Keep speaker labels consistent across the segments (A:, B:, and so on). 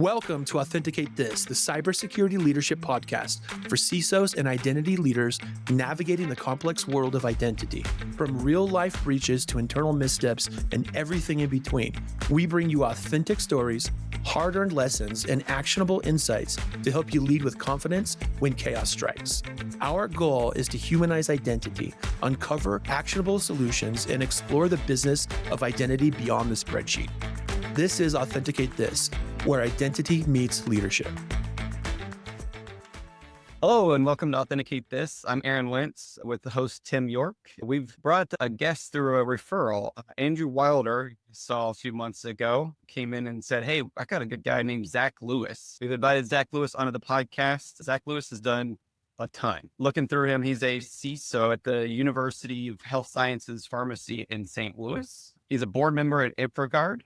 A: Welcome to Authenticate This, the cybersecurity leadership podcast for CISOs and identity leaders navigating the complex world of identity. From real-life breaches to internal missteps and everything in between, we bring you authentic stories, hard-earned lessons, and actionable insights to help you lead with confidence when chaos strikes. Our goal is to humanize identity, uncover actionable solutions, and explore the business of identity beyond the spreadsheet. This is Authenticate This, where identity meets leadership.
B: Hello and welcome to Authenticate This. I'm Aaron Lentz with the host Tim York. We've brought a guest through a referral. Andrew Wilder, saw a few months ago, came in and said, hey, I got a good guy named Zach Lewis. We've invited Zach Lewis onto the podcast. Zach Lewis has done a ton. Looking through him, he's a CISO at the University of Health Sciences Pharmacy in St. Louis. He's a board member at InfraGard.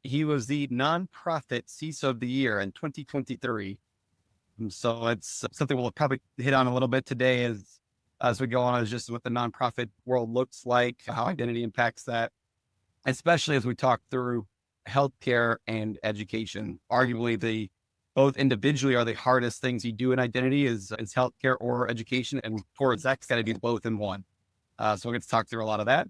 B: He was the nonprofit CISO of the year in 2023. So it's something we'll probably hit on a little bit today as we go on, is just what the nonprofit world looks like, how identity impacts that, especially as we talk through healthcare and education. Arguably, both individually are the hardest things you do in identity is healthcare or education, and for Zach's got to be both in one. So we're going to talk through a lot of that.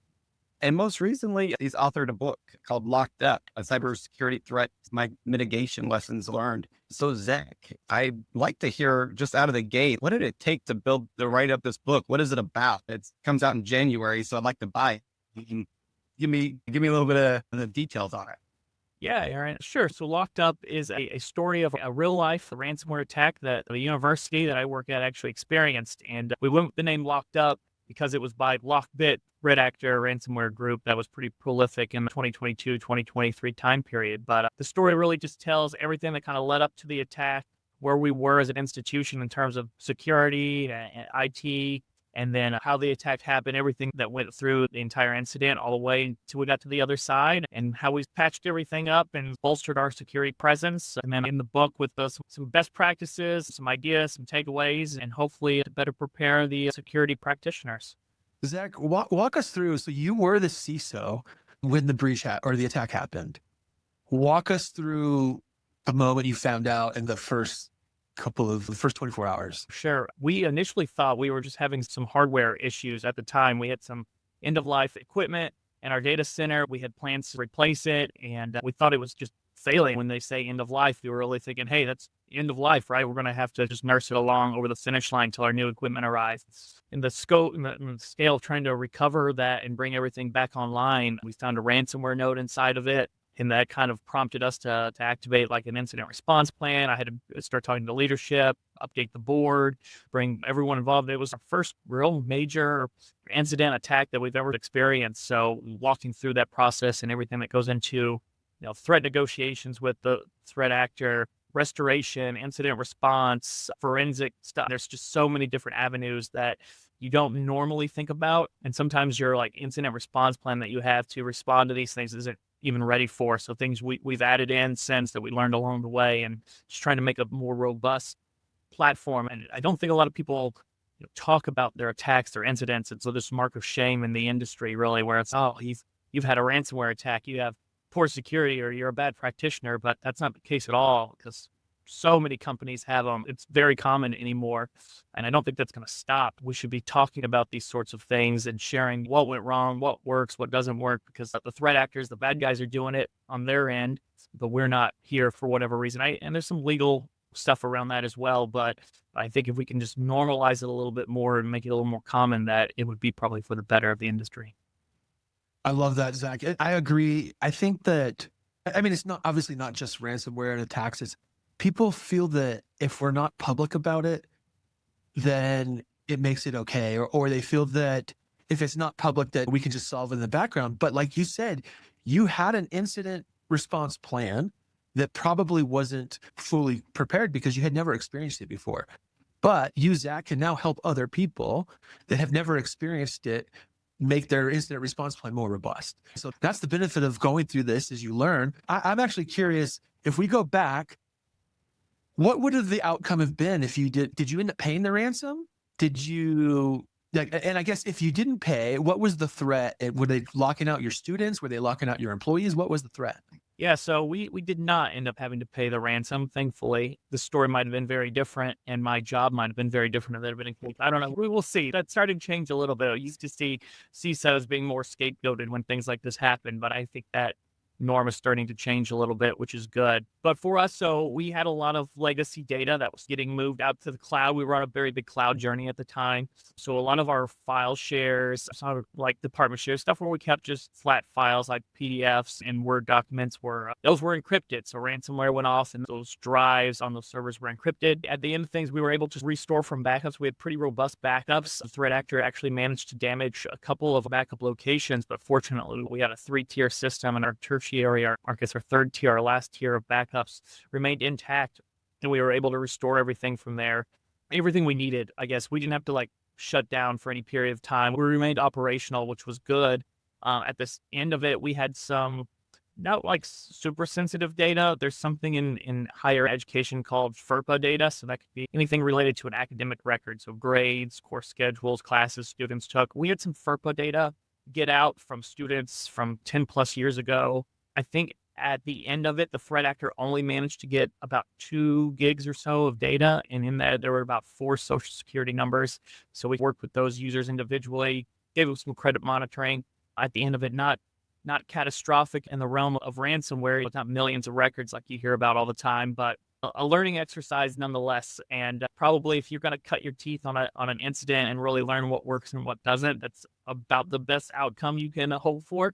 B: And most recently, he's authored a book called Locked Up, a cybersecurity threat mitigation lessons learned. So Zach, I'd like to hear just out of the gate, what did it take to write up this book? What is it about? It comes out in January, so I'd like to buy it. You can give me a little bit of the details on it.
C: Yeah, Aaron, sure. So Locked Up is a story of a real life ransomware attack that the university that I work at actually experienced. And we went with the name Locked Up because it was by LockBit, red actor ransomware group that was pretty prolific in the 2022, 2023 time period. But the story really just tells everything that kind of led up to the attack, where we were as an institution in terms of security and IT, and then how the attack happened, everything that went through the entire incident all the way until we got to the other side, and how we patched everything up and bolstered our security presence. And then in the book with some best practices, some ideas, some takeaways, and hopefully to better prepare the security practitioners.
A: Zach, walk us through. So you were the CISO when the breach or the attack happened. Walk us through the moment you found out in the first 24 hours.
C: Sure. We initially thought we were just having some hardware issues at the time. We had some end-of-life equipment in our data center. We had plans to replace it, and we thought it was just failing. When they say end of life, we were really thinking, hey, that's end of life, right? We're going to have to just nurse it along over the finish line till our new equipment arrives. In the scope and the scale of trying to recover that and bring everything back online, we found a ransomware node inside of it. And that kind of prompted us to activate like an incident response plan. I had to start talking to leadership, update the board, bring everyone involved. It was our first real major incident attack that we've ever experienced. So walking through that process and everything that goes into, threat negotiations with the threat actor, restoration, incident response, forensic stuff. There's just so many different avenues that you don't normally think about. And sometimes your like incident response plan that you have to respond to these things isn't even ready for. So things we've added in since that we learned along the way, and just trying to make a more robust platform. And I don't think a lot of people talk about their attacks, their incidents. And so this mark of shame in the industry really, where it's, oh, you've had a ransomware attack, you have poor security, or you're a bad practitioner. But that's not the case at all, because so many companies have them. It's very common anymore. And I don't think that's going to stop. We should be talking about these sorts of things and sharing what went wrong, what works, what doesn't work, because the threat actors, the bad guys, are doing it on their end, but we're not here for whatever reason. And there's some legal stuff around that as well. But I think if we can just normalize it a little bit more and make it a little more common, that it would be probably for the better of the industry.
A: I love that, Zach. I agree. I think that, it's not obviously not just ransomware and attacks. It's people feel that if we're not public about it, then it makes it okay. Or they feel that if it's not public, that we can just solve it in the background. But like you said, you had an incident response plan that probably wasn't fully prepared because you had never experienced it before. But you, Zach, can now help other people that have never experienced it make their incident response plan more robust. So that's the benefit of going through this, is you learn. I'm actually curious, if we go back, what would have the outcome have been if you did you end up paying the ransom? Did you, and I guess if you didn't pay, what was the threat? Were they locking out your students? Were they locking out your employees? What was the threat?
C: Yeah, so we did not end up having to pay the ransom, thankfully. The story might have been very different, and my job might have been very different if that had been included. I don't know. We will see. That started to change a little bit. I used to see CISOs being more scapegoated when things like this happen, but I think that norm is starting to change a little bit, which is good. But for us, so we had a lot of legacy data that was getting moved out to the cloud. We were on a very big cloud journey at the time. So a lot of our file shares, sort of like department shares, stuff where we kept just flat files like PDFs and Word documents those were encrypted. So ransomware went off and those drives on those servers were encrypted. At the end of things, we were able to restore from backups. We had pretty robust backups. The threat actor actually managed to damage a couple of backup locations, but fortunately we had a 3-tier system, and our tertiary, our third tier, our last tier of backups remained intact, and we were able to restore everything from there. Everything we needed, I guess. We didn't have to shut down for any period of time. We remained operational, which was good. At this end of it, we had some not super sensitive data. There's something in higher education called FERPA data. So that could be anything related to an academic record. So grades, course schedules, classes students took. We had some FERPA data get out from students from 10 plus years ago. I think at the end of it, the threat actor only managed to get about 2 gigs or so of data. And in that, there were about 4 social security numbers. So we worked with those users individually, gave them some credit monitoring. At the end of it, not catastrophic in the realm of ransomware. It's not millions of records like you hear about all the time, but a learning exercise nonetheless. And probably if you're going to cut your teeth on an incident and really learn what works and what doesn't, that's about the best outcome you can hope for.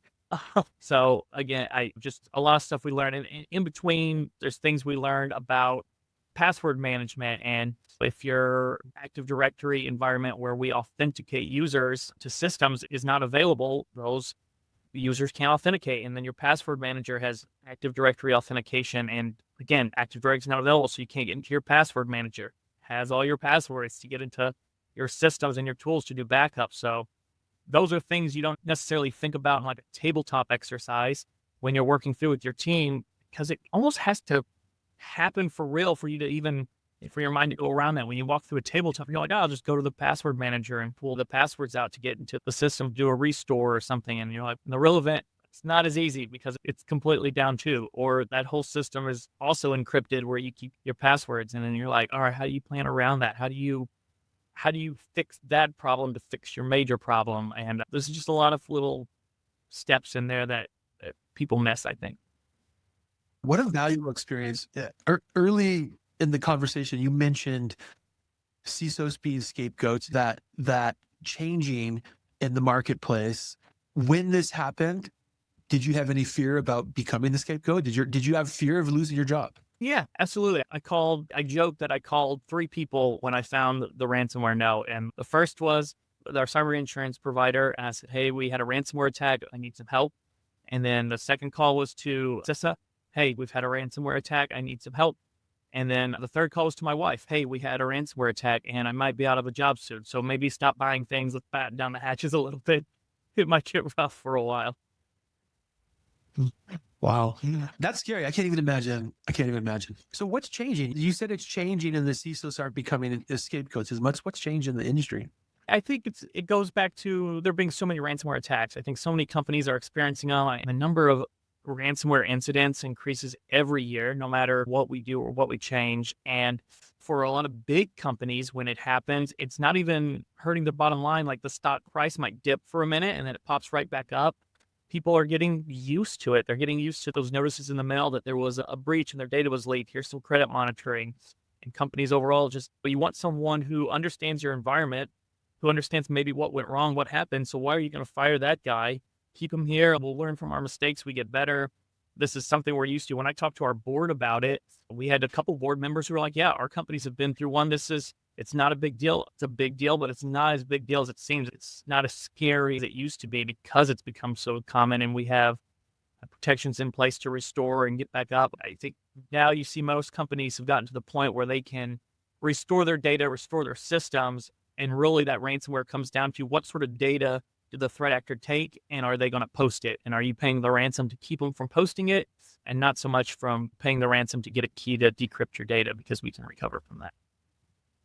C: So again, just a lot of stuff we learned. And in between, there's things we learned about password management. And if your Active Directory environment where we authenticate users to systems is not available, those users can't authenticate. And then your password manager has Active Directory authentication. And again, Active Directory is not available, so you can't get into your password manager. Has all your passwords to get into your systems and your tools to do backup. So those are things you don't necessarily think about in like a tabletop exercise when you're working through with your team, because it almost has to happen for real for you to even, for your mind to go around that. When you walk through a tabletop, you're like, oh, I'll just go to the password manager and pull the passwords out to get into the system, do a restore or something. And you're like, in the real event, it's not as easy because it's completely down too. Or that whole system is also encrypted where you keep your passwords. And then you're like, all right, how do you plan around that? How do you fix that problem to fix your major problem? And there's just a lot of little steps in there that people miss, I think.
A: What a valuable experience. Early in the conversation, you mentioned CISOs being scapegoats, that changing in the marketplace. When this happened, did you have any fear about becoming the scapegoat? Did you have fear of losing your job?
C: Yeah, absolutely. I joked that I called 3 people when I found the ransomware note. And the first was our cyber insurance provider. And I said, hey, we had a ransomware attack. I need some help. And then the second call was to CISA. Hey, we've had a ransomware attack. I need some help. And then the third call was to my wife. Hey, we had a ransomware attack and I might be out of a job soon. So maybe stop buying things. Let's batten down the hatches a little bit. It might get rough for a while.
A: Wow. That's scary. I can't even imagine. So what's changing? You said it's changing and the CISOs aren't becoming scapegoats as much. What's changed in the industry?
C: I think it goes back to there being so many ransomware attacks. I think so many companies are experiencing them, and the number of ransomware incidents increases every year, no matter what we do or what we change. And for a lot of big companies, when it happens, it's not even hurting the bottom line. Like the stock price might dip for a minute and then it pops right back up. People are getting used to it. They're getting used to those notices in the mail that there was a breach and their data was leaked. Here's some credit monitoring. And companies overall, you want someone who understands your environment, who understands maybe what went wrong, what happened. So why are you going to fire that guy? Keep them here. We'll learn from our mistakes. We get better. This is something we're used to. When I talked to our board about it, we had a couple board members who were like, yeah, our companies have been through one. It's not a big deal. It's a big deal, but it's not as big deal as it seems. It's not as scary as it used to be because it's become so common and we have protections in place to restore and get back up. I think now you see most companies have gotten to the point where they can restore their data, restore their systems. And really that ransomware comes down to what sort of data did the threat actor take and are they going to post it? And are you paying the ransom to keep them from posting it and not so much from paying the ransom to get a key to decrypt your data because we can recover from that.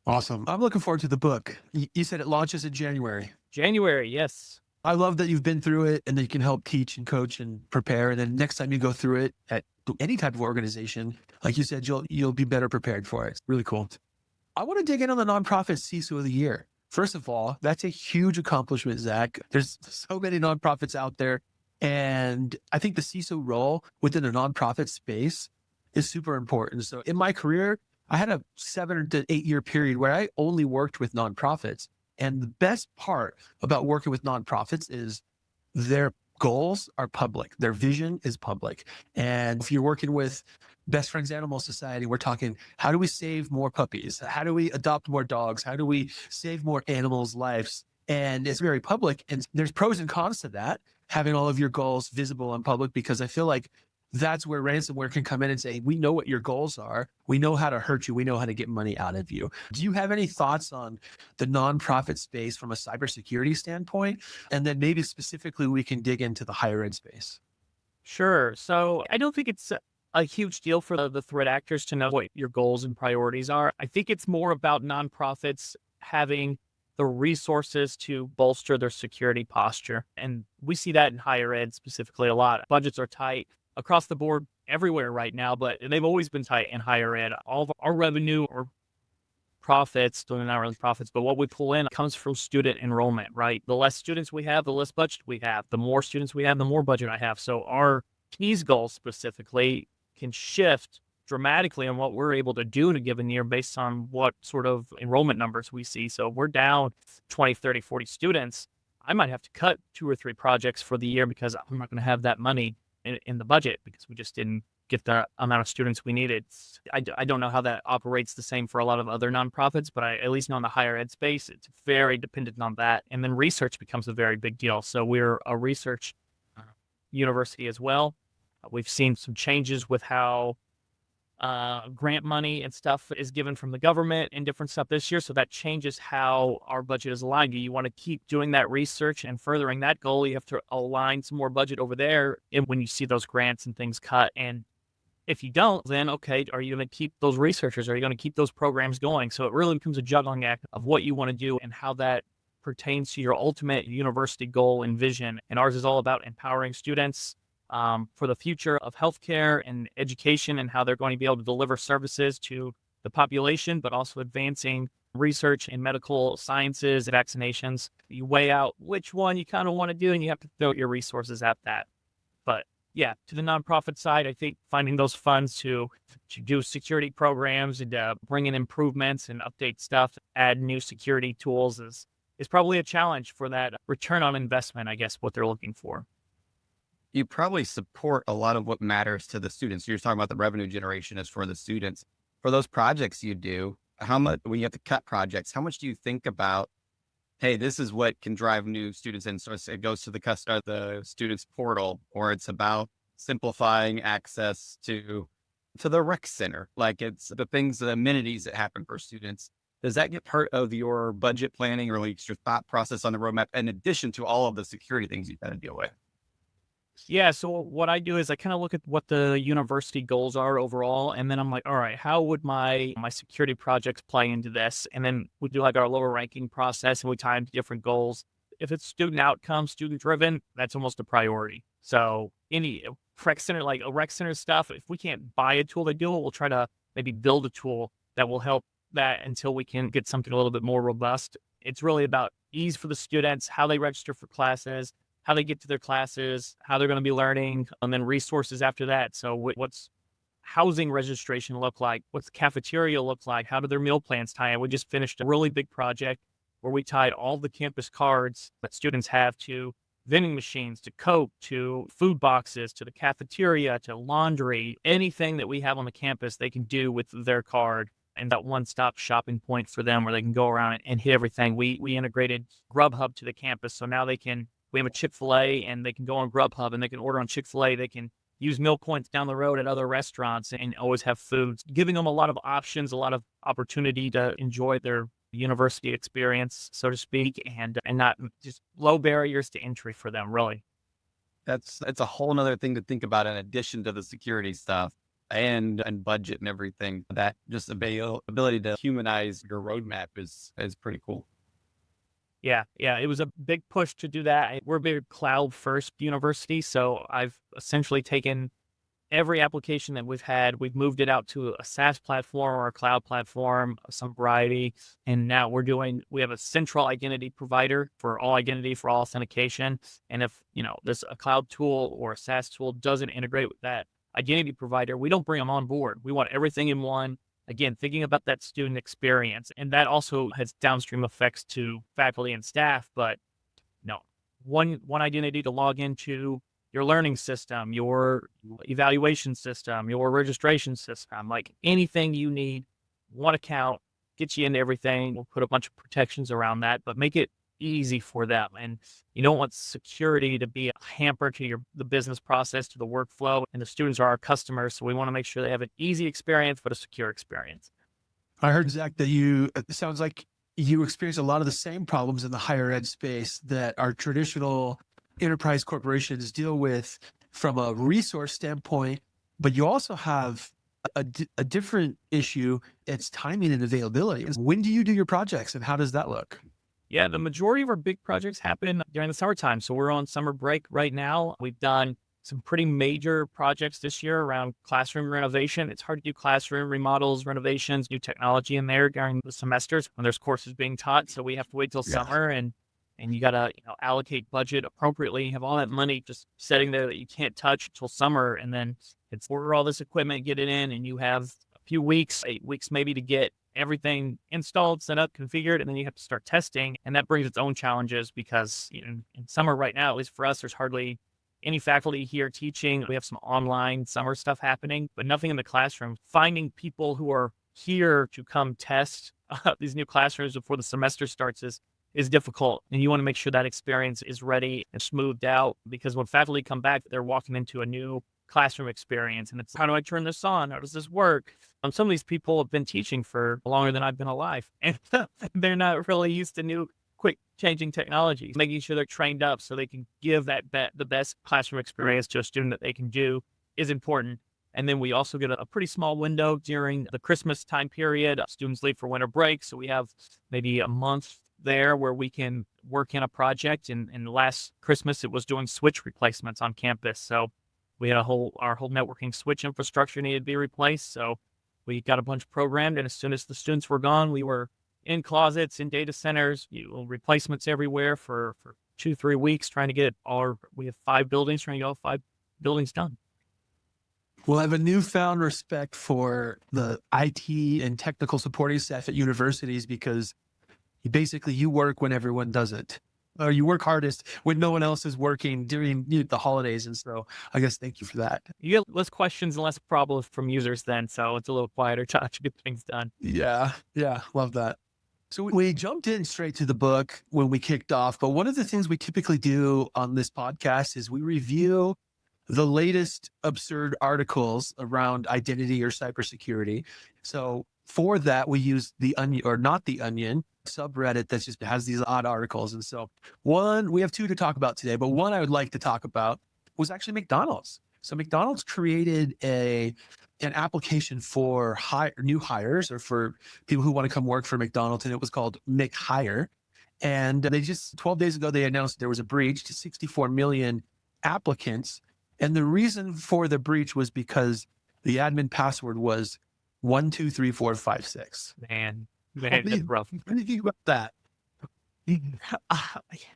A: Awesome. I'm looking forward to the book. You said it launches in January.
C: January, yes.
A: I love that you've been through it and that you can help teach and coach and prepare. And then next time you go through it at any type of organization, like you said, you'll be better prepared for it. It's really cool. I want to dig in on the nonprofit CISO of the year. First of all, that's a huge accomplishment, Zach. There's so many nonprofits out there. And I think the CISO role within the nonprofit space is super important. So in my career, I had a 7 to 8 year period where I only worked with nonprofits. And the best part about working with nonprofits is their goals are public. Their vision is public. And if you're working with Best Friends Animal Society, we're talking, how do we save more puppies? How do we adopt more dogs? How do we save more animals' lives? And it's very public. And there's pros and cons to that, having all of your goals visible and public, because I feel like that's where ransomware can come in and say, we know what your goals are. We know how to hurt you. We know how to get money out of you. Do you have any thoughts on the nonprofit space from a cybersecurity standpoint? And then maybe specifically we can dig into the higher ed space.
C: Sure. So I don't think it's a huge deal for the threat actors to know what your goals and priorities are. I think it's more about nonprofits having the resources to bolster their security posture. And we see that in higher ed specifically a lot. Budgets are tight across the board everywhere right now, but they've always been tight in higher ed. All of our revenue or profits, not really profits, but what we pull in comes from student enrollment, right? The less students we have, the less budget we have. The more students we have, the more budget I have. So our keys goals specifically can shift dramatically on what we're able to do in a given year based on what sort of enrollment numbers we see. So if we're down 20, 30, 40 students, I might have to cut 2 or 3 projects for the year because I'm not going to have that money in the budget because we just didn't get the amount of students we needed. I don't know how that operates the same for a lot of other nonprofits, but I at least know in the higher ed space, it's very dependent on that. And then research becomes a very big deal. So we're a research university as well. We've seen some changes with how grant money and stuff is given from the government and different stuff this year. So that changes how our budget is aligned. You want to keep doing that research and furthering that goal. You have to align some more budget over there. And when you see those grants and things cut, and if you don't, then okay, are you going to keep those researchers? Are you going to keep those programs going? So it really becomes a juggling act of what you want to do and how that pertains to your ultimate university goal and vision. And ours is all about empowering students for the future of healthcare and education and how they're going to be able to deliver services to the population, but also advancing research in medical sciences and vaccinations. You weigh out which one you kind of want to do, and you have to throw your resources at that. But yeah, to the nonprofit side, I think finding those funds to do security programs and bring in improvements and update stuff, add new security tools is probably a challenge for that return on investment, I guess, what they're looking for.
B: You probably support a lot of what matters to the students. You're talking about the revenue generation is for the students. For those projects you do, how much, when you have to cut projects, how much do you think about, hey, this is what can drive new students in? So it goes to the students portal, or it's about simplifying access to the rec center. Like it's the things, the amenities that happen for students. Does that get part of your budget planning or at least your thought process on the roadmap in addition to all of the security things you've got to deal with?
C: Yeah, so what I do is I kind of look at what the university goals are overall, and then I'm like, all right, how would my security projects play into this? And then we do like our lower ranking process, and we tie into different goals. If it's student outcome, student driven, that's almost a priority. So any rec center, like a rec center stuff, if we can't buy a tool to do it, we'll try to maybe build a tool that will help that until we can get something a little bit more robust. It's really about ease for the students, how they register for classes, how they get to their classes, how they're going to be learning, and then resources after that. So what's housing registration look like? What's the cafeteria look like? How do their meal plans tie in? We just finished a really big project where we tied all the campus cards that students have to vending machines, to Coke, to food boxes, to the cafeteria, to laundry. Anything that we have on the campus, they can do with their card. And that one-stop shopping point for them where they can go around and hit everything. We integrated Grubhub to the campus. So now we have a Chick-fil-A and they can go on Grubhub and they can order on Chick-fil-A. They can use meal points down the road at other restaurants and always have food, giving them a lot of options, a lot of opportunity to enjoy their university experience, so to speak, and not just low barriers to entry for them, really.
B: It's a whole nother thing to think about in addition to the security stuff and budget and everything. That just ability to humanize your roadmap is pretty cool.
C: Yeah, yeah, it was a big push to do that. We're a big cloud first university, so I've essentially taken every application that we've had, we've moved it out to a SaaS platform or a cloud platform of some variety. And now we have a central identity provider for all identity, for all authentication. And if, there's a cloud tool or a SaaS tool doesn't integrate with that identity provider, we don't bring them on board. We want everything in one. Again, thinking about that student experience. And that also has downstream effects to faculty and staff, but no, one identity to log into your learning system, your evaluation system, your registration system, like anything you need, one account, gets you into everything. We'll put a bunch of protections around that, but make it easy for them. And you don't want security to be a hamper to the business process, to the workflow, and the students are our customers. So we want to make sure they have an easy experience, but a secure experience.
A: I heard, Zach, that it sounds like you experience a lot of the same problems in the higher ed space that our traditional enterprise corporations deal with from a resource standpoint, but you also have a different issue. It's timing and availability. When do you do your projects and how does that look?
C: Yeah, the majority of our big projects happen during the summertime. So we're on summer break right now. We've done some pretty major projects this year around classroom renovation. It's hard to do classroom remodels, renovations, new technology in there during the semesters when there's courses being taught. So we have to wait till summer and you got to allocate budget appropriately. You have all that money just sitting there that you can't touch until summer. And then it's order all this equipment, get it in, and you have a few weeks, 8 weeks maybe, to get everything installed, set up, configured, and then you have to start testing. And that brings its own challenges because in summer right now, at least for us, there's hardly any faculty here teaching. We have some online summer stuff happening, but nothing in the classroom. Finding people who are here to come test these new classrooms before the semester starts is difficult. And you want to make sure that experience is ready and smoothed out, because when faculty come back, they're walking into a new classroom experience. And it's, how do I turn this on? How does this work? Some of these people have been teaching for longer than I've been alive, and they're not really used to new, quick changing technologies. Making sure they're trained up so they can give the best classroom experience to a student that they can do is important. And then we also get a pretty small window during the Christmas time period. Students leave for winter break, so we have maybe a month there where we can work in a project. And last Christmas, it was doing switch replacements on campus. So we had our whole networking switch infrastructure needed to be replaced. So we got a bunch programmed, and as soon as the students were gone, we were in closets, in data centers, replacements everywhere for 2-3 weeks, trying to get we have 5 buildings, trying to get all 5 buildings done.
A: Well, I have a newfound respect for the IT and technical supporting staff at universities, because you work when everyone doesn't, or you work hardest when no one else is working during the holidays. And so I guess thank you for that.
C: You get less questions and less problems from users then, so it's a little quieter to get things done.
A: Yeah. Love that. So we jumped in straight to the book when we kicked off, but one of the things we typically do on this podcast is we review the latest absurd articles around identity or cybersecurity. So for that, we use the Onion, or not the Onion, subreddit that just has these odd articles. And so we have 2 to talk about today, but one I would like to talk about was actually McDonald's. So McDonald's created an application for new hires, or for people who want to come work for McDonald's, and it was called McHire. And they just 12 days ago, they announced there was a breach to 64 million applicants. And the reason for the breach was because the admin password was 123456.
C: Man, that's rough.
A: What do you think about that?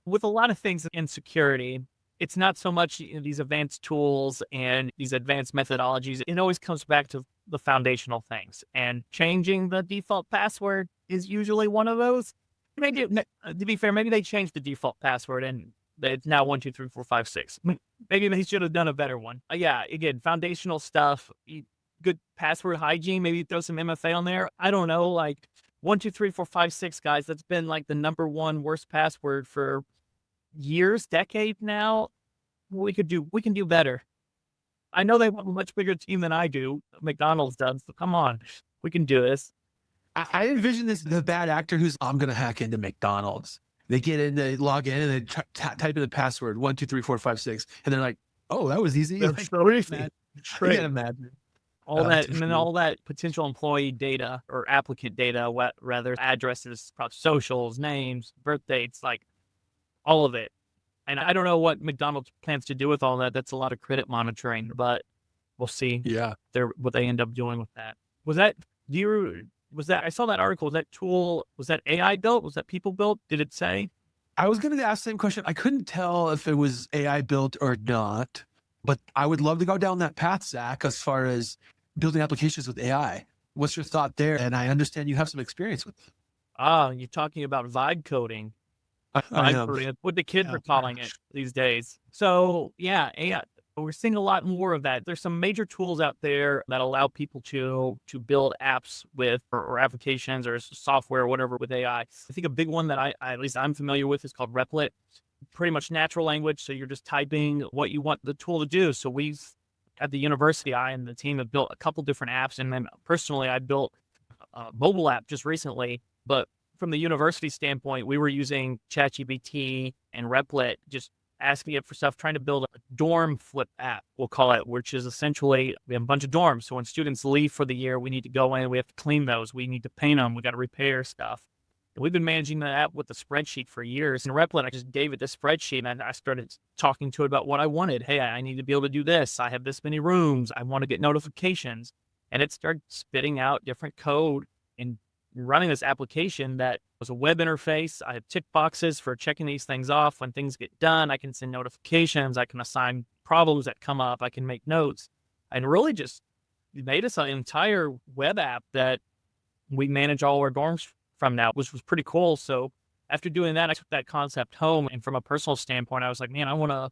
C: With a lot of things in security, it's not so much these advanced tools and these advanced methodologies. It always comes back to the foundational things. And changing the default password is usually one of those. Maybe, to be fair, maybe they changed the default password and it's now 123456. Maybe they should have done a better one. Yeah, again, foundational stuff, good password hygiene, maybe throw some MFA on there. I don't know, like 123456, guys, that's been like the number 1 worst password for years, decades now. We can do better. I know they have a much bigger team than I do. McDonald's does, so come on, we can do this.
A: I envision the bad actor who's, I'm going to hack into McDonald's. They get in, they log in, and they type in the password 123456, and they're like, "Oh, that was easy."
C: That's so easy.
A: I can't imagine.
C: all that, and then
A: Definitely.
C: all that potential employee data or applicant data, rather addresses, probably socials, names, birth dates, like all of it. And I don't know what McDonald's plans to do with all that. That's a lot of credit monitoring, but we'll see
A: Yeah.
C: what they end up doing with that. Was that do you was that I saw that article, was that tool, was that AI built? Was that people built? Did it say?
A: I was going to ask the same question. I couldn't tell if it was AI built or not, but I would love to go down that path, Zach, as far as building applications with AI. What's your thought there? And I understand you have some experience with it.
C: Ah, you're talking about vibe coding.
A: I
C: Vibe
A: am.
C: coding, what the kids
A: Yeah.
C: are calling it these days. So yeah, AI, we're seeing a lot more of that. There's some major tools out there that allow people to build apps with or applications or software, whatever, with AI. I think a big one that I at least I'm familiar with is called Replit. Pretty much natural language, so you're just typing what you want the tool to do. So we've at the university, I and the team have built a couple different apps, and then personally, I built a mobile app just recently. But from the university standpoint, we were using ChatGPT and Replit, just asking it for stuff, trying to build a dorm flip app, we'll call it, which is essentially we have a bunch of dorms. So when students leave for the year, we need to go in, we have to clean those, we need to paint them, we got to repair stuff. And we've been managing that app with a spreadsheet for years. In Replit, I just gave it this spreadsheet and I started talking to it about what I wanted. Hey, I need to be able to do this. I have this many rooms. I want to get notifications. And it started spitting out different code and running this application that was a web interface. I have tick boxes for checking these things off. When things get done, I can send notifications. I can assign problems that come up. I can make notes, and really just made us an entire web app that we manage all our dorms from now, which was pretty cool. So after doing that, I took that concept home. And from a personal standpoint, I was like, man, I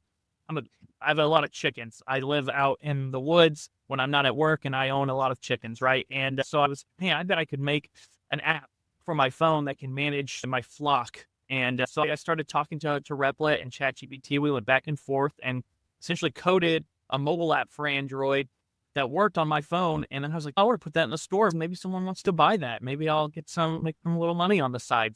C: have a lot of chickens. I live out in the woods when I'm not at work, and I own a lot of chickens, right? And so I bet I could make an app for my phone that can manage my flock. And so I started talking to Replit and ChatGPT. We went back and forth and essentially coded a mobile app for Android that worked on my phone. And then I was like, oh, I'll put that in the store. Maybe someone wants to buy that. Maybe I'll make some little money on the side.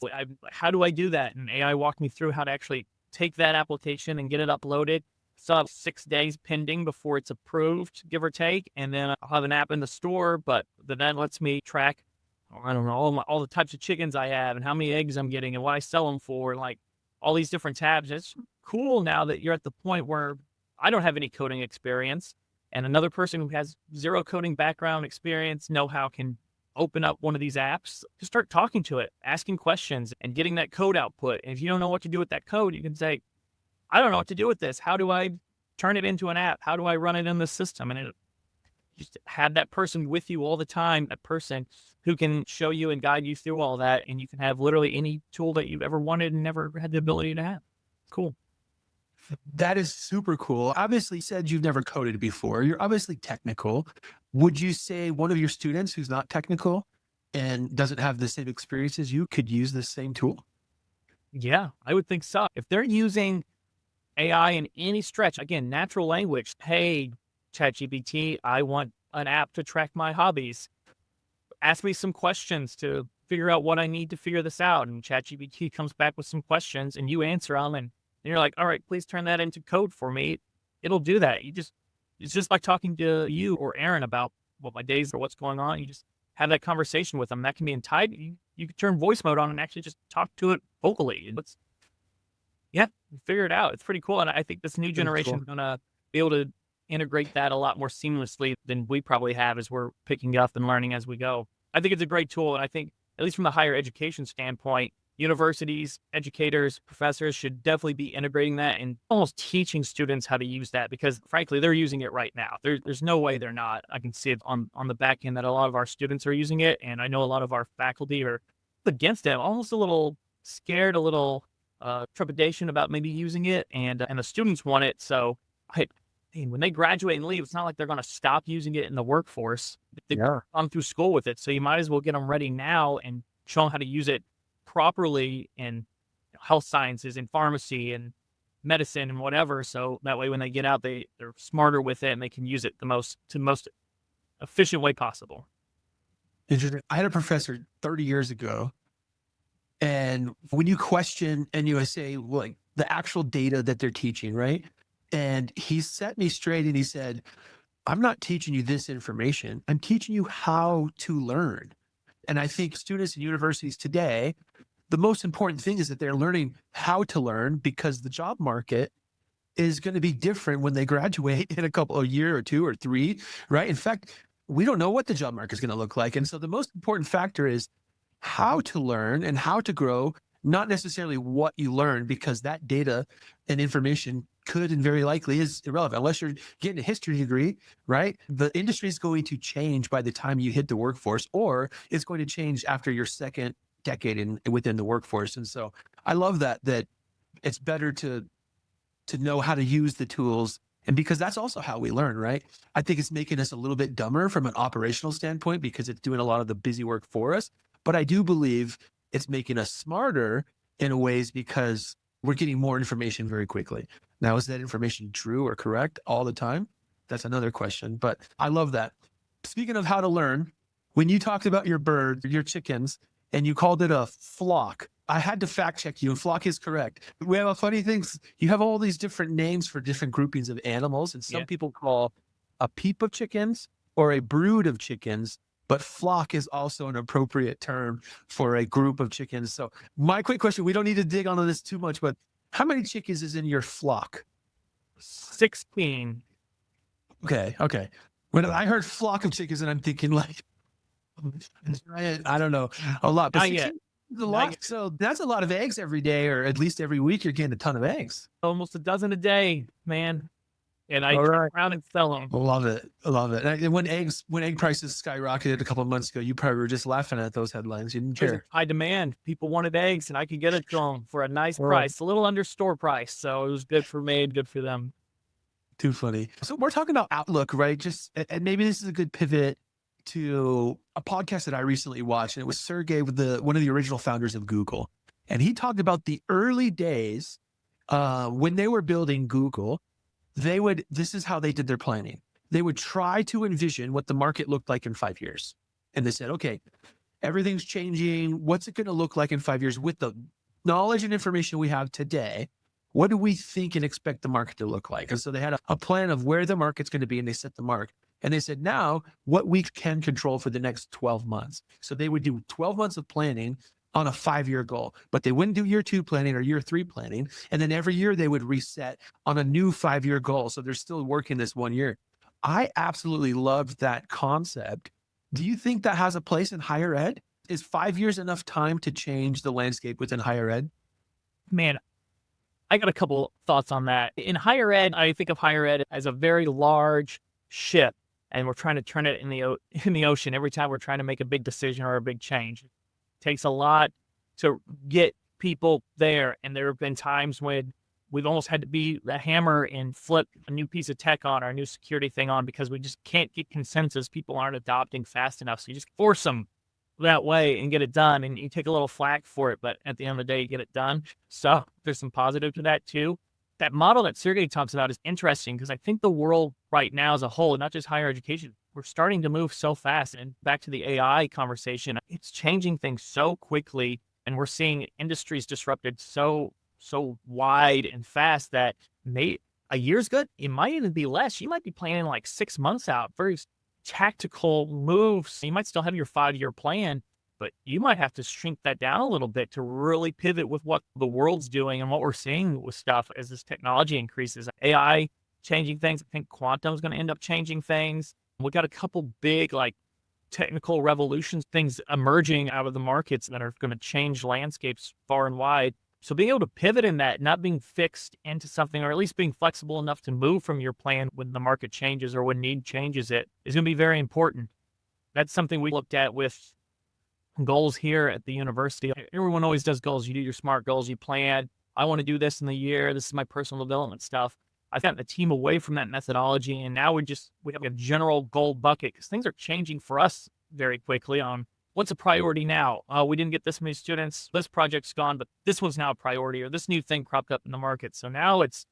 C: How do I do that? And AI walked me through how to actually take that application and get it uploaded. Still have 6 days pending before it's approved, give or take. And then I'll have an app in the store, but that lets me track, I don't know, all the types of chickens I have and how many eggs I'm getting and what I sell them for, and like all these different tabs. It's cool now that you're at the point where I don't have any coding experience, and another person who has zero coding background experience, know-how, can open up one of these apps, just start talking to it, asking questions and getting that code output. And if you don't know what to do with that code, you can say, I don't know what to do with this. How do I turn it into an app? How do I run it in the system? And it just had that person with you all the time, that person who can show you and guide you through all that. And you can have literally any tool that you've ever wanted and never had the ability to have. Cool.
A: That is super cool. Obviously, you said you've never coded before. You're obviously technical. Would you say one of your students who's not technical and doesn't have the same experience as you could use this same tool?
C: Yeah, I would think so. If they're using AI in any stretch, again, natural language. Hey, ChatGPT, I want an app to track my hobbies. Ask me some questions to figure out what I need to figure this out. And ChatGPT comes back with some questions and you answer them. And you're like, all right, please turn that into code for me. It'll do that. It's just like talking to you or Aaron about what my days or what's going on. You just have that conversation with them. That can be entirely, you can turn voice mode on and actually just talk to it vocally. Yeah, figure it out. It's pretty cool. And I think this new generation is going to be able to integrate that a lot more seamlessly than we probably have as we're picking up and learning as we go. I think it's a great tool. And I think, at least from the higher education standpoint, universities, educators, professors should definitely be integrating that and almost teaching students how to use that, because frankly, they're using it right now. There's no way they're not. I can see it on the back end that a lot of our students are using it. And I know a lot of our faculty are against it, almost a little scared, a little trepidation about maybe using it, and the students want it. So when they graduate and leave, it's not like they're going to stop using it in the workforce. They've gone through school with it. So you might as well get them ready now and show them how to use it properly in health sciences and pharmacy and medicine and whatever. So that way, when they get out, they're smarter with it and they can use it the most efficient way possible.
A: Interesting. I had a professor 30 years ago, and when you question and you say, like, the actual data that they're teaching, right? And he set me straight and he said, I'm not teaching you this information. I'm teaching you how to learn. And I think students in universities today, the most important thing is that they're learning how to learn, because the job market is going to be different when they graduate in a year or 2 or 3, right? In fact, we don't know what the job market is going to look like. And so the most important factor is how to learn and how to grow, not necessarily what you learn, because that data and information could and very likely is irrelevant unless you're getting a history degree, right? The industry is going to change by the time you hit the workforce, or it's going to change after your second decade within the workforce. And so I love that it's better to know how to use the tools. And because that's also how we learn, right? I think it's making us a little bit dumber from an operational standpoint because it's doing a lot of the busy work for us. But I do believe it's making us smarter in ways because we're getting more information very quickly. Now, is that information true or correct all the time? That's another question, but I love that. Speaking of how to learn, when you talked about your birds, your chickens, and you called it a flock, I had to fact check you, and flock is correct. We have a funny thing. You have all these different names for different groupings of animals, and some people call a peep of chickens or a brood of chickens, but flock is also an appropriate term for a group of chickens. So my quick question, we don't need to dig onto this too much, but how many chickens is in your flock?
C: 16.
A: Okay. When I heard flock of chickens, and I'm thinking like, I don't know, a lot. But
C: Not yet.
A: a lot. So that's a lot of eggs every day, or at least every week. You're getting a ton of eggs.
C: Almost a dozen a day, man. And I
A: All
C: turn
A: right.
C: around and sell them.
A: I love it. And when egg prices skyrocketed a couple of months ago, you probably were just laughing at those headlines. You didn't care.
C: High demand. People wanted eggs, and I could get it to them for a nice price, a little under store price. So it was good for me, good for them.
A: Too funny. So we're talking about Outlook, right? And maybe this is a good pivot to a podcast that I recently watched, and it was Sergey, one of the original founders of Google, and he talked about the early days when they were building Google. This is how they did their planning. They would try to envision what the market looked like in 5 years, and they said, okay, everything's changing. What's it going to look like in 5 years with the knowledge and information we have today? What do we think and expect the market to look like? And so they had a plan of where the market's going to be, and they set the mark. And they said, now what we can control for the next 12 months. So they would do 12 months of planning on a 5-year goal, but they wouldn't do year 2 planning or year 3 planning. And then every year they would reset on a new 5-year goal. So they're still working this 1 year. I absolutely loved that concept. Do you think that has a place in higher ed? Is 5 years enough time to change the landscape within higher ed?
C: Man, I got a couple thoughts on that. In higher ed, I think of higher ed as a very large ship, and we're trying to turn it in the ocean every time we're trying to make a big decision or a big change. It takes a lot to get people there, and there have been times when we've almost had to be the hammer and flip a new piece of tech on or a new security thing on because we just can't get consensus. People aren't adopting fast enough, so you just force them that way and get it done, and you take a little flack for it, but at the end of the day, you get it done. So there's some positive to that too. That model that Sergey talks about is interesting because I think the world right now as a whole, not just higher education, we're starting to move so fast. And back to the AI conversation, it's changing things so quickly, and we're seeing industries disrupted so wide and fast that a year's good. It might even be less. You might be planning like 6 months out, very tactical moves. You might still have your 5-year plan, but you might have to shrink that down a little bit to really pivot with what the world's doing and what we're seeing with stuff as this technology increases. AI changing things. I think quantum is going to end up changing things. We got a couple big like technical revolutions, things emerging out of the markets that are going to change landscapes far and wide. So being able to pivot in that, not being fixed into something, or at least being flexible enough to move from your plan when the market changes or when need changes it, is going to be very important. That's something we looked at with goals here at the university. Everyone always does goals. You do your SMART goals, you plan. I want to do this in the year. This is my personal development stuff. I've gotten the team away from that methodology, and now we have a general goal bucket because things are changing for us very quickly on what's a priority now. We didn't get this many students. This project's gone, but this one's now a priority, or this new thing cropped up in the market. So now it's,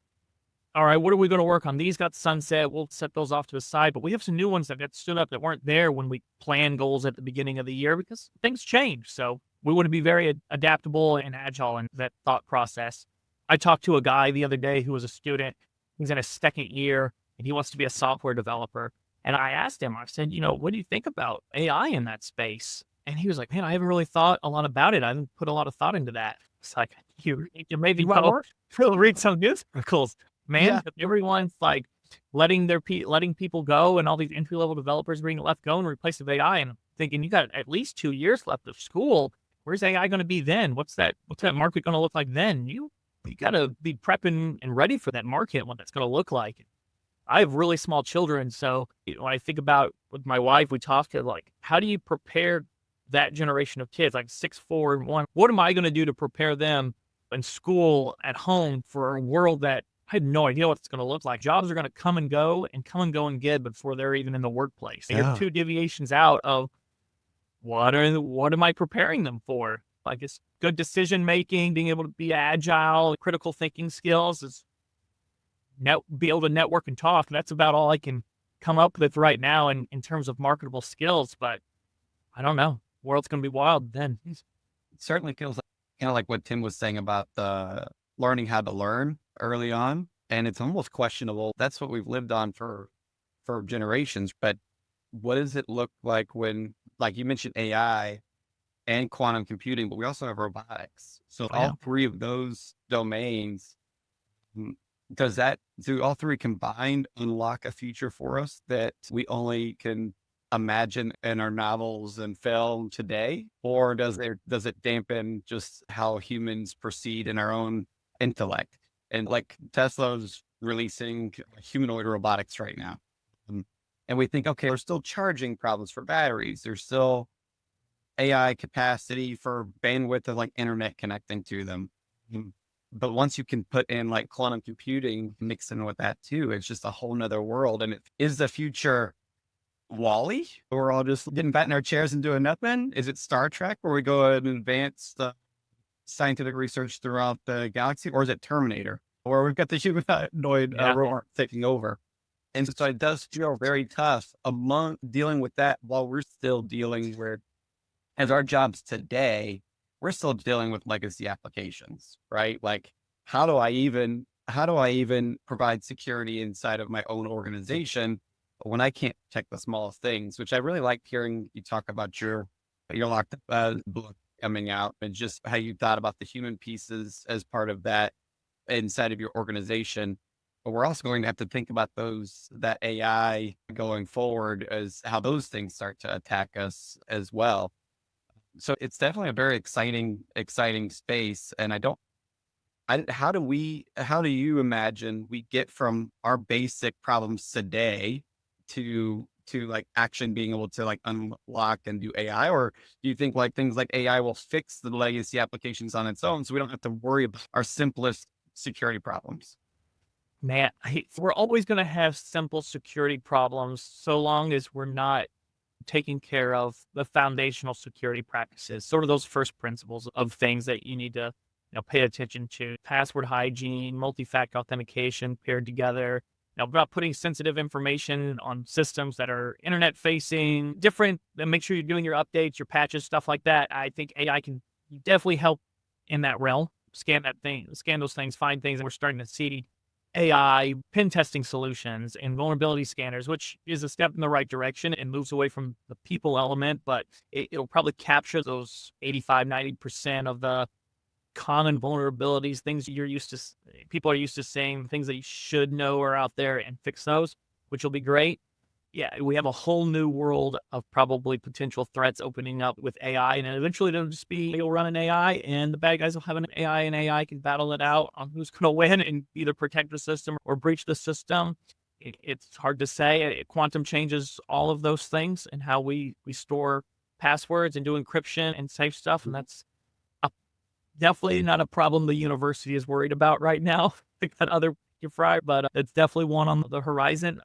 C: all right, what are we going to work on? These got sunset. We'll set those off to the side, but we have some new ones that got stood up that weren't there when we planned goals at the beginning of the year because things change. So we want to be very adaptable and agile in that thought process. I talked to a guy the other day who was a student. He's in his second year, and he wants to be a software developer. And I asked him, I said, what do you think about AI in that space? And he was like, man, I haven't really thought a lot about it. I didn't put a lot of thought into that. It's like, you maybe go read some news articles, man.
A: Yeah.
C: Everyone's like letting people go, and all these entry level developers being left go and replaced with AI. And I'm thinking, you got at least 2 years left of school. Where's AI going to be then? What's that market going to look like then? You got to be prepping and ready for that market, what that's going to look like. I have really small children, so when I think about with my wife, we talk to like, how do you prepare that generation of kids, like 6, 4, and 1? What am I going to do to prepare them in school, at home, for a world that I had no idea what it's going to look like? Jobs are going to come and go and get before they're even in the workplace.
A: Yeah.
C: You're 2 deviations out of what am I preparing them for? Like, it's good decision making, being able to be agile, critical thinking skills, is be able to network and talk. That's about all I can come up with right now in terms of marketable skills. But I don't know. World's going to be wild then.
B: It certainly feels like, kind of like what Tim was saying about the learning how to learn early on. And it's almost questionable. That's what we've lived on for generations. But what does it look like when, like you mentioned, AI and quantum computing, but we also have robotics. So all 3 of those domains, do all 3 combined unlock a future for us that we only can imagine in our novels and film today? Or does it dampen just how humans proceed in our own intellect? And like Tesla's releasing humanoid robotics right now. And we think, okay, there's still charging problems for batteries. There's still AI capacity for bandwidth of like internet connecting to them. But once you can put in like quantum computing, mix in with that too, it's just a whole nother world. And is the future Wall-E? We're all just getting back in our chairs and doing nothing? Is it Star Trek, where we go and advance the scientific research throughout the galaxy? Or is it Terminator, where we've got the humanoid robot taking over? And so it does feel very tough among dealing with that while we're still dealing with, as our jobs today, we're still dealing with legacy applications, right? Like, how do I even provide security inside of my own organization when I can't protect the smallest things? Which I really like hearing you talk about your locked book coming out, and just how you thought about the human pieces as part of that inside of your organization. But we're also going to have to think about that AI going forward, as how those things start to attack us as well. So it's definitely a very exciting space. And how do you imagine we get from our basic problems today to like actually being able to like unlock and do AI? Or do you think like things like AI will fix the legacy applications on its own, so we don't have to worry about our simplest security problems?
C: Man, we're always going to have simple security problems so long as we're not taking care of the foundational security practices, sort of those first principles of things that you need to pay attention to. Password hygiene, multi-factor authentication paired together, about putting sensitive information on systems that are internet facing, different, and make sure you're doing your updates, your patches, stuff like that. I think AI can definitely help in that realm. Scan those things, find things, and we're starting to see AI pen testing solutions and vulnerability scanners, which is a step in the right direction and moves away from the people element, but it'll probably capture those 85-90% of the common vulnerabilities, things people are used to saying, things that you should know are out there, and fix those, which will be great. Yeah, we have a whole new world of probably potential threats opening up with AI, and eventually it'll just be, you'll run an AI and the bad guys will have an AI, and AI can battle it out on who's going to win and either protect the system or breach the system. It's hard to say. Quantum changes all of those things and how we store passwords and do encryption and safe stuff, and that's definitely not a problem the university is worried about right now. They got other fry, but it's definitely one on the horizon.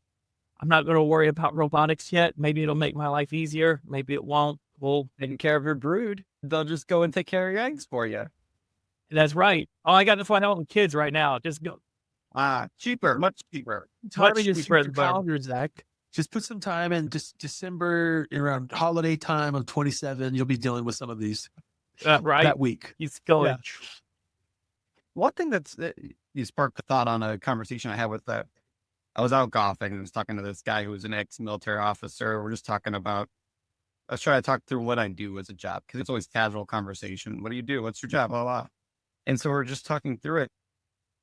C: I'm not going to worry about robotics yet. Maybe it'll make my life easier. Maybe it won't. Well,
B: Taking care of your brood, they'll just go and take care of your eggs for you.
C: That's right. Oh, I got to find out with kids right now. Just go.
B: Cheaper, much cheaper.
A: Time
C: Much
A: in
C: cheaper,
A: your
C: but-
A: calendar, Zach. Just put some time in December, around holiday time of 27. You'll be dealing with some of these
C: Right.
A: that week.
C: He's going.
A: Yeah.
B: One thing you sparked a thought on a conversation I had with I was out golfing and I was talking to this guy who was an ex-military officer. We're just talking about, I was trying to talk through what I do as a job because it's always casual conversation. What do you do? What's your job? Blah, blah. And so we're just talking through it.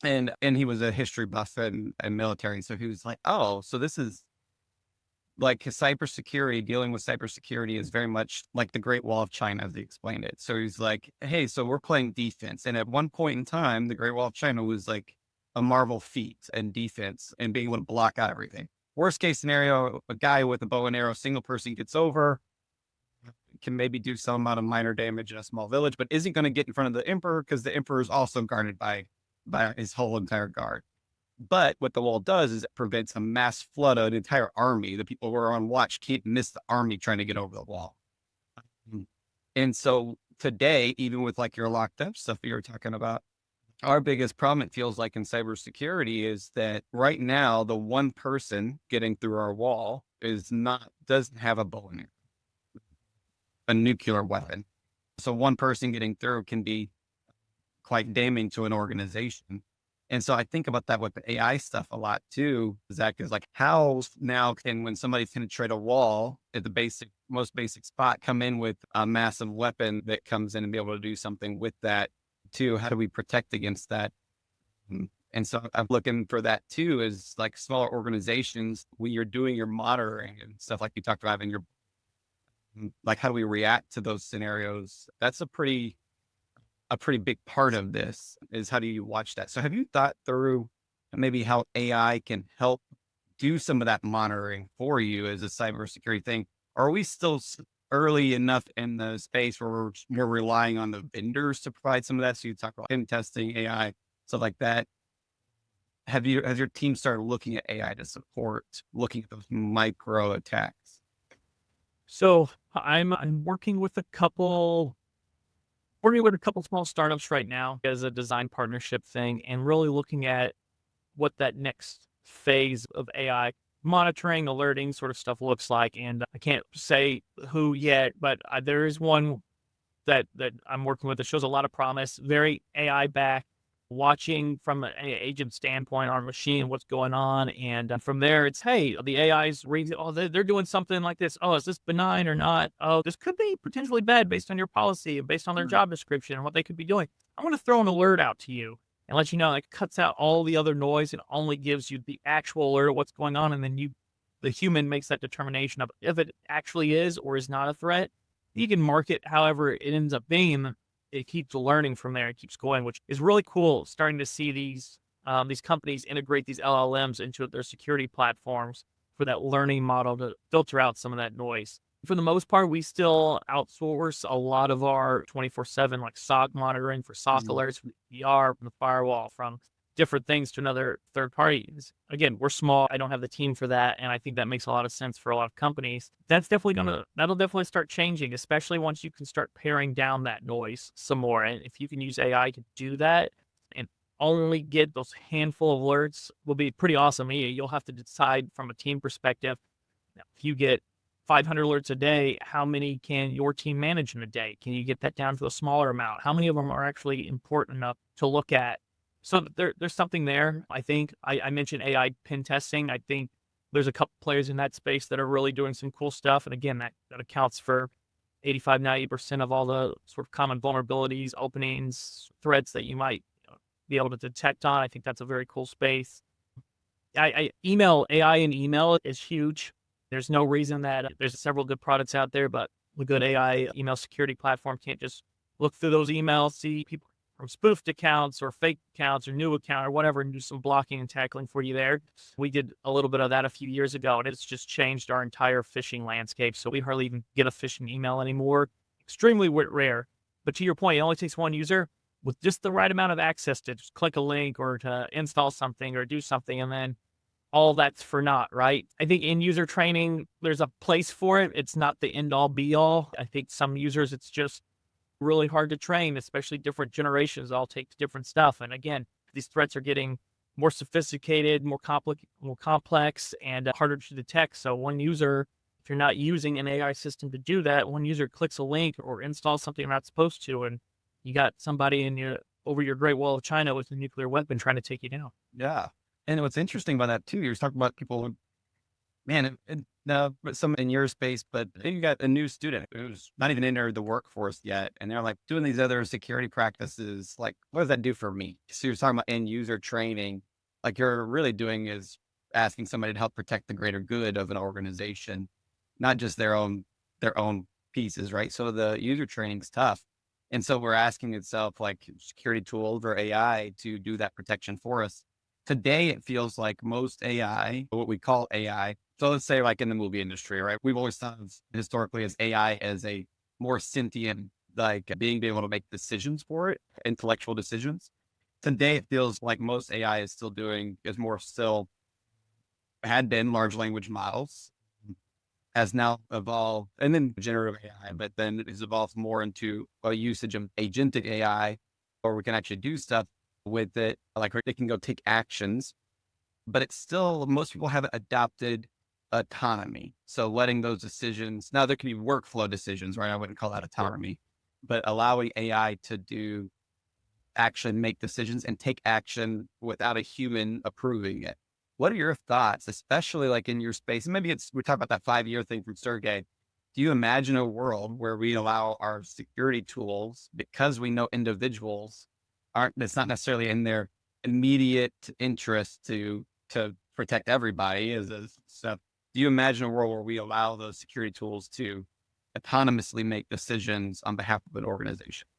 B: And he was a history buff and military. So he was like, oh, so this is like cybersecurity, dealing with cybersecurity is very much like the Great Wall of China, as he explained it. So he's like, hey, so we're playing defense. And at one point in time, the Great Wall of China was like a marvel feat in defense and being able to block out everything. Worst case scenario, a guy with a bow and arrow, single person gets over, can maybe do some amount of minor damage in a small village, but isn't going to get in front of the emperor because the emperor is also guarded by his whole entire guard. But what the wall does is it prevents a mass flood of an entire army. The people who are on watch can't miss the army trying to get over the wall. And so today, even with like your locked up stuff that you were talking about, our biggest problem, it feels like in cybersecurity, is that right now, the one person getting through our wall doesn't have a bow and arrow, a nuclear weapon. So one person getting through can be quite damning to an organization. And so I think about that with the AI stuff a lot too, Zach, is like how now can, when somebody penetrate a wall at the most basic spot, come in with a massive weapon that comes in and be able to do something with that too? How do we protect against that? And so I'm looking for that too, is like smaller organizations, when you're doing your monitoring and stuff like you talked about in your, like, how do we react to those scenarios? That's a pretty big part of this, is how do you watch that? So have you thought through maybe how AI can help do some of that monitoring for you as a cybersecurity thing? Or are we still early enough in the space where we're relying on the vendors to provide some of that? So you talk about pen testing, AI, stuff like that. Has your team started looking at AI to support looking at those micro attacks?
C: So I'm working with a couple small startups right now as a design partnership thing, and really looking at what that next phase of AI monitoring, alerting sort of stuff looks like. And I can't say who yet, but there is one that I'm working with that shows a lot of promise, very AI backed, watching from an agent standpoint on machine what's going on. And from there, it's, hey, the AI's reading, oh, they're doing something like this. Oh, is this benign or not? Oh, this could be potentially bad based on your policy and based on their job description and what they could be doing. I want to throw an alert out to you and let you know, it cuts out all the other noise and only gives you the actual alert of what's going on. And then the human makes that determination of if it actually is or is not a threat. You can mark it however it ends up being. It keeps learning from there. It keeps going, which is really cool. Starting to see these companies integrate these LLMs into their security platforms for that learning model to filter out some of that noise. For the most part, we still outsource a lot of our 24/7 like SOC monitoring for SOC alerts, from the ER, from the firewall, from different things to another third parties. Again, we're small. I don't have the team for that. And I think that makes a lot of sense for a lot of companies. That'll definitely start changing, especially once you can start paring down that noise some more. And if you can use AI to do that and only get those handful of alerts, will be pretty awesome. You'll have to decide from a team perspective. Now, if you get 500 alerts a day, how many can your team manage in a day? Can you get that down to a smaller amount? How many of them are actually important enough to look at? So there's something there. I think I mentioned AI pen testing. I think there's a couple players in that space that are really doing some cool stuff. And again, that accounts for 85, 90% of all the sort of common vulnerabilities, openings, threats that you might be able to detect on. I think that's a very cool space. AI and email is huge. There's no reason that there's several good products out there, but a good AI email security platform can't just look through those emails, see people from spoofed accounts or fake accounts or new account or whatever, and do some blocking and tackling for you there. We did a little bit of that a few years ago, and it's just changed our entire phishing landscape. So we hardly even get a phishing email anymore. Extremely rare. But to your point, it only takes one user with just the right amount of access to just click a link or to install something or do something, and then all that's for naught, right? I think in user training, there's a place for it. It's not the end all be all. I think some users, it's just really hard to train, especially different generations all take to different stuff. And again, these threats are getting more sophisticated, more complex, and harder to detect. So one user, if you're not using an AI system to do that, one user clicks a link or installs something they're not supposed to, and you got somebody over your Great Wall of China with a nuclear weapon trying to take you down.
B: Yeah. And what's interesting about that too, you're talking about people, man, but some in your space, but then you got a new student who's not even entered the workforce yet. And they're like doing these other security practices. Like, what does that do for me? So you're talking about end user training. Like you're really doing is asking somebody to help protect the greater good of an organization, not just their own pieces, right? So the user training's tough. And so we're asking itself like security tools or AI to do that protection for us. Today, it feels like most AI, what we call AI. So let's say like in the movie industry, right? We've always thought of historically as AI as a more sentient, like being able to make decisions for it, intellectual decisions. Today, it feels like most AI is still doing is more still had been large language models, has now evolved, and then generative AI, but then it has evolved more into a usage of agentic AI, or we can actually do stuff with it, like they can go take actions, but it's still, most people haven't adopted autonomy. So letting those decisions, now there can be workflow decisions, right? I wouldn't call that autonomy, but allowing AI to do action, make decisions and take action without a human approving it. What are your thoughts, especially like in your space? And maybe we talk about that 5-year thing from Sergey. Do you imagine a world where we allow our security tools, because we know individuals it's not necessarily in their immediate interest to protect everybody as stuff. Do you imagine a world where we allow those security tools to autonomously make decisions on behalf of an organization?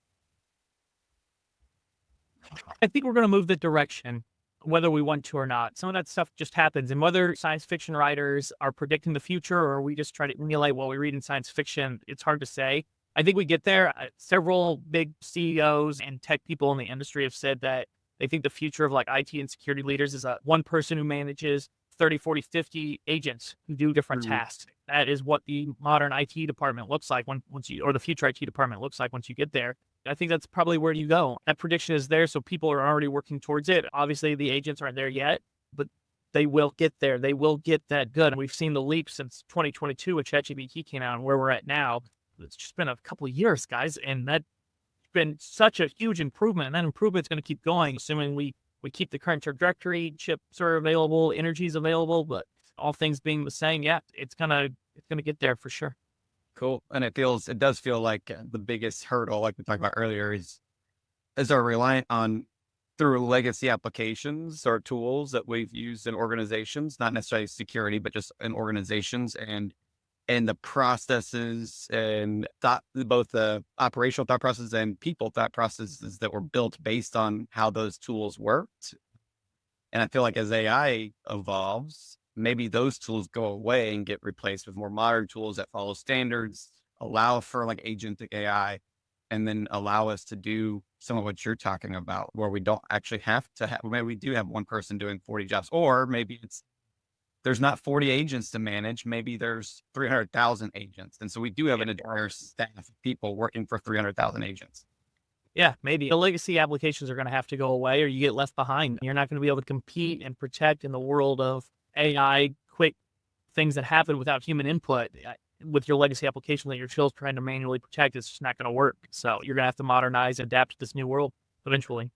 C: I think we're going to move the direction, whether we want to or not. Some of that stuff just happens. And whether science fiction writers are predicting the future or we just try to emulate what we read in science fiction, it's hard to say. I think we get there. Several big CEOs and tech people in the industry have said that they think the future of like IT and security leaders is one person who manages 30, 40, 50 agents who do different tasks. That is what the modern IT department looks like once you, or the future IT department looks like once you get there. I think that's probably where you go. That prediction is there, so people are already working towards it. Obviously, the agents aren't there yet, but they will get there. They will get that good. And we've seen the leap since 2022 when ChatGPT came out and where we're at now. It's just been a couple of years, guys, and that's been such a huge improvement. And that improvement is going to keep going, assuming we keep the current trajectory, chips are available, energy is available, but all things being the same, yeah, it's gonna get there for sure.
B: Cool. And it does feel like the biggest hurdle, like we talked about earlier, is our reliant on through legacy applications or tools that we've used in organizations, not necessarily security, but just in organizations and the processes and both the operational thought processes and people thought processes that were built based on how those tools worked. And I feel like as AI evolves, maybe those tools go away and get replaced with more modern tools that follow standards, allow for like agentic AI, and then allow us to do some of what you're talking about, where we don't actually have to have, maybe we do have one person doing 40 jobs, or maybe there's not 40 agents to manage. Maybe there's 300,000 agents. And so we do have an entire staff of people working for 300,000 agents.
C: Yeah, maybe the legacy applications are going to have to go away or you get left behind. You're not going to be able to compete and protect in the world of AI, quick things that happen without human input. With your legacy application that you're still trying to manually protect, it's just not going to work. So you're going to have to modernize and adapt to this new world eventually.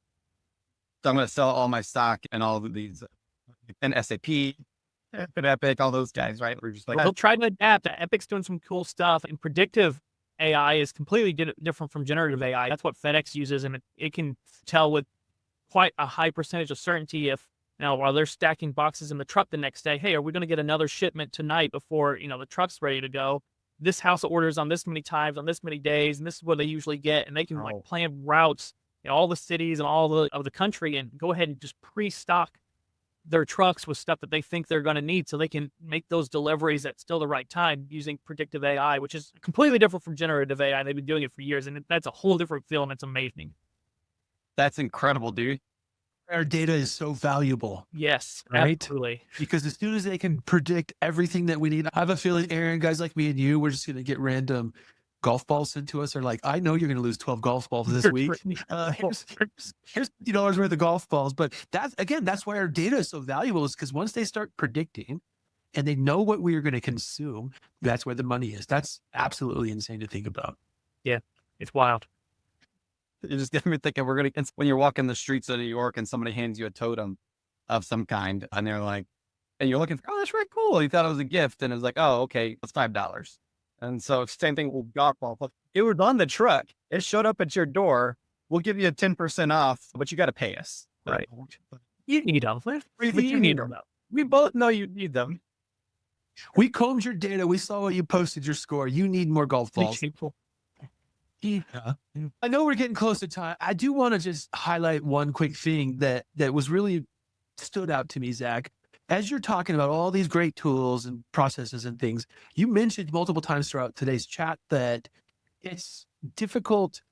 B: So I'm going to sell all my stock and all of these and SAP, and Epic, all those guys, right? We're just like,
C: They'll try to adapt. Epic's doing some cool stuff, and predictive AI is completely different from generative AI. That's what FedEx uses, and it can tell with quite a high percentage of certainty if, while they're stacking boxes in the truck the next day, hey, are we going to get another shipment tonight before, the truck's ready to go? This house orders on this many times, on this many days, and this is what they usually get. And they can like plan routes in all the cities and all of the country and go ahead and just pre-stock their trucks with stuff that they think they're going to need so they can make those deliveries at still the right time using predictive AI, which is completely different from generative AI. They've been doing it for years, and that's a whole different field, and it's amazing.
B: That's incredible, dude.
A: Our data is so valuable.
C: Yes,
A: right?
C: absolutely.
A: Because as soon as they can predict everything that we need, I have a feeling, Aaron, guys like me and you, we're just going to get random golf balls sent to us. Or like, I know you're going to lose 12 golf balls this week. Here's $50 worth of golf balls. But that's why our data is so valuable, is because once they start predicting and they know what we are going to consume, that's where the money is. That's absolutely insane to think about.
C: Yeah, it's wild.
B: You just get me thinking, when you're walking the streets of New York and somebody hands you a totem, of some kind. And they're like, and you're looking for, oh, that's really cool. You thought it was a gift. And it was like, oh, okay, it's $5. And so same thing with golf ball. It was on the truck. It showed up at your door. We'll give you a 10% off, but you got to pay us.
C: Right. You need them.
B: You need them. We both know you need them.
A: We combed your data. We saw what you posted, your score. You need more golf balls. Yeah. I know we're getting close to time. I do want to just highlight one quick thing that was really stood out to me, Zach. As you're talking about all these great tools and processes and things, you mentioned multiple times throughout today's chat that it's difficult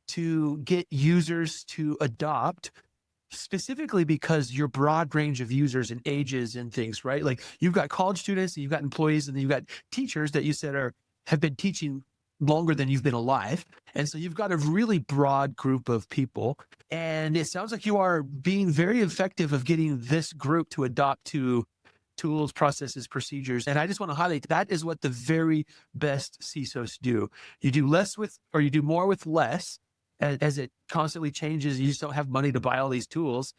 A: to get users to adopt, specifically because your broad range of users and ages and things, right? Like you've got college students, and you've got employees, and then you've got teachers that you said have been teaching longer than you've been alive. And so you've got a really broad group of people. And it sounds like you are being very effective of getting this group to adopt to tools, processes, procedures. And I just want to highlight that is what the very best CISOs do. You do less with, or you do more with less. As it constantly changes, you just don't have money to buy all these tools,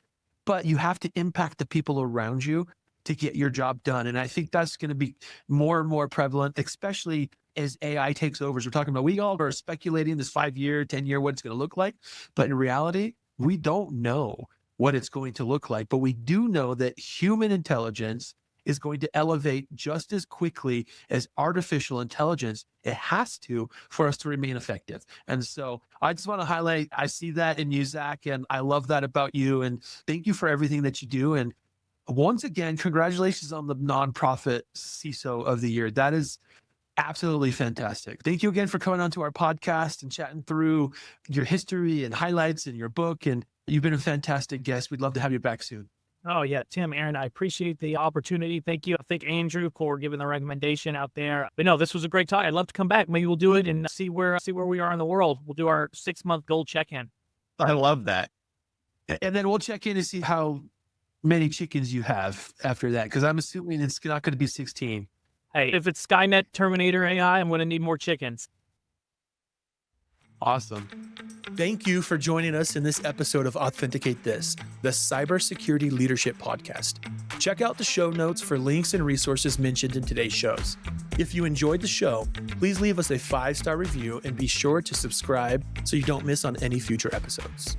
A: but you have to impact the people around you to get your job done. And I think that's going to be more and more prevalent, especially as AI takes over. As we're talking about, we all are speculating this 5-year, 10-year, what it's going to look like. But in reality, we don't know what it's going to look like, but we do know that human intelligence is going to elevate just as quickly as artificial intelligence. It has to for us to remain effective. And so I just want to highlight, I see that in you, Zach, and I love that about you. And thank you for everything that you do. And once again, congratulations on the nonprofit CISO of the year. That is absolutely fantastic. Thank you again for coming onto our podcast and chatting through your history and highlights in your book. And you've been a fantastic guest. We'd love to have you back soon.
C: Oh, yeah. Tim, Aaron, I appreciate the opportunity. Thank you. I thank Andrew for giving the recommendation out there. But no, this was a great talk. I'd love to come back. Maybe we'll do it and see where we are in the world. We'll do our 6-month goal check-in.
B: I love that.
A: And then we'll check in to see how many chickens you have after that, because I'm assuming it's not going to be 16.
C: Hey, if it's Skynet, Terminator AI, I'm going to need more chickens.
A: Awesome. Thank you for joining us in this episode of Authenticate This, the Cybersecurity Leadership Podcast. Check out the show notes for links and resources mentioned in today's shows. If you enjoyed the show, please leave us a 5-star review and be sure to subscribe so you don't miss on any future episodes.